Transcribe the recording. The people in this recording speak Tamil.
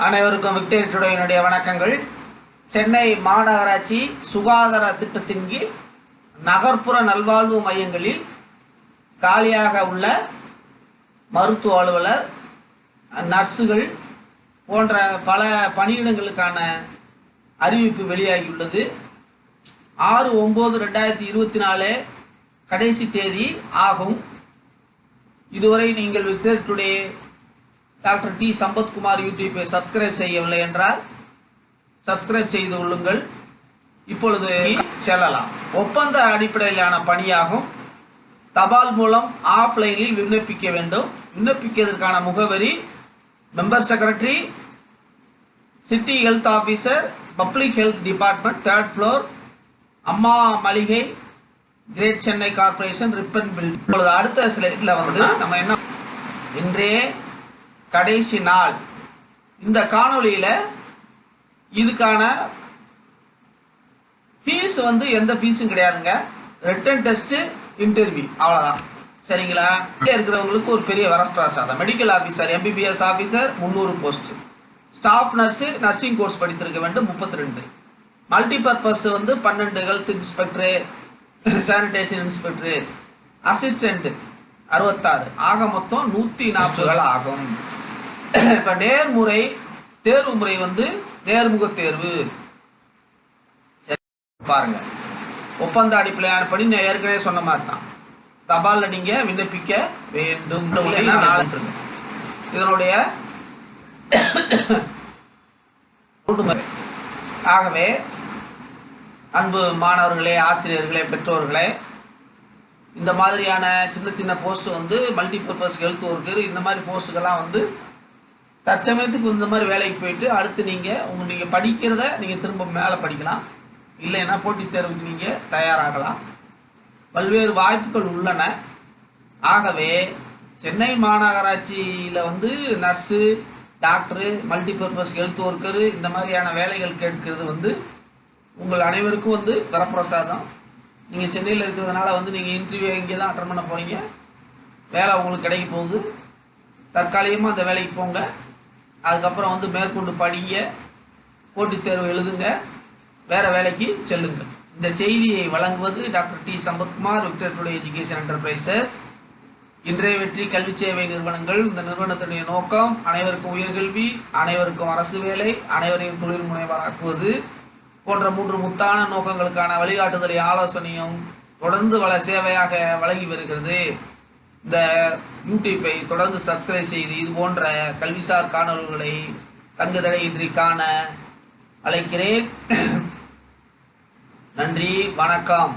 அனைவருக்கும் விக்டரி டுடேயினுடைய வணக்கங்கள். சென்னை மாநகராட்சி சுகாதார திட்டத்தின் கீழ் நகர்ப்புற நல்வாழ்வு மையங்களில் காலியாக உள்ள மருத்துவ அலுவலர், நர்ஸுகள் போன்ற பல பணியிடங்களுக்கான அறிவிப்பு வெளியாகியுள்ளது. 6/9/2024 கடைசி தேதி ஆகும். இதுவரை நீங்கள் Victory Today doctor D Sampathkumar யூடியூப்பை சப்ஸ்கிரைப் செய்யவில்லை என்றால் சப்ஸ்கிரைப் செய்து கொள்ளுங்கள். இப்பொழுது செல்லலாம். ஒப்பந்த அடிப்படையிலான பணியாகும். தபால் மூலம் ஆஃப்லைனில் விண்ணப்பிக்க வேண்டும். விண்ணப்பிக்கிறதுக்கான முகவரி member secretary, city health officer, public health department, 3rd floor, Amma Maaligai, great Chennai corporation, Ripon பில். இப்பொழுது அடுத்த ஸ்லைடில் நம்ம என்ன, இன்றே கடைசி நாள். இந்த காணொலியில இதுக்கான ஃபீஸ் எந்த ஃபீஸும் கிடையாதுங்க. ரிட்டன் டெஸ்ட், இன்டர்வியூ, அவ்வளவுதான். சரிங்களா? இருக்கிறவங்களுக்கு ஒரு பெரிய வரப்பிரசாதம். Medical officer, MBBS officer 300 post. Staff nurse, nursing course படித்திருக்க வேண்டும் 32. Multipurpose 12. Health inspector, sanitation inspector, assistant 66. ஆக மொத்தம் 140 ஆகும். இப்ப நேர்முறை தேர்வு முறை நேர்முக தேர்வு. பாருங்க, ஒப்பந்த அடிப்படையான படி நான் ஏற்கனவே சொன்ன மாதிரி தான். தபால்ல நீங்க விண்ணப்பிக்க வேண்டும். இதனுடைய ஆகவே அன்பு மாணவர்களே, ஆசிரியர்களே, பெற்றோர்களே, இந்த மாதிரியான சின்ன சின்ன போஸ்ட் மல்டிபர்பஸ் ஹெல்த் ஒர்க்கர், இந்த மாதிரி போஸ்ட்டுக்கெல்லாம் தற்சமயத்துக்கு இந்த மாதிரி வேலைக்கு போயிட்டு அடுத்து நீங்கள் படிக்கிறத நீங்கள் திரும்ப மேலே படிக்கலாம். இல்லைன்னா போட்டித் தேர்வுக்கு நீங்கள் தயாராகலாம். பல்வேறு வாய்ப்புகள் உள்ளன. ஆகவே சென்னை மாநகராட்சியில் nurse, doctor, multipurpose health worker, இந்த மாதிரியான வேலைகள் கேட்கிறது உங்கள் அனைவருக்கும் வரப்பிரசாதம். நீங்கள் சென்னையில் இருக்கிறதுனால நீங்கள் இன்டர்வியூ இங்கே தான் அட்டன் பண்ண போகிறீங்க. வேலை உங்களுக்கு கிடைக்க போகுது. தற்காலிகமாக அந்த வேலைக்கு போங்க. அதுக்கப்புறம் மேற்கொண்டு படிங்க, போட்டித் தேர்வு எழுதுங்க, வேற வேலைக்கு செல்லுங்கள். இந்த செய்தியை வழங்குவது doctor D Sampathkumar, Victory Today Education Enterprises. இன்றைய வெற்றி கல்வி சேவை நிறுவனங்கள். இந்த நிறுவனத்தினுடைய நோக்கம் அனைவருக்கும் உயர்கல்வி, அனைவருக்கும் அரசு வேலை, அனைவரையும் தொழில் முனைவராக்குவது போன்ற 3 முத்தான நோக்கங்களுக்கான வழிகாட்டுதலை, ஆலோசனையும் தொடர்ந்து சேவையாக வழங்கி வருகிறது. இந்த யூடியூப்பை தொடர்ந்து சப்ஸ்கிரைப் செய்து இது போன்ற கல்விசார் காணொலிகளை தங்குதடையின்றி காண அழைக்கிறேன். நன்றி, வணக்கம்.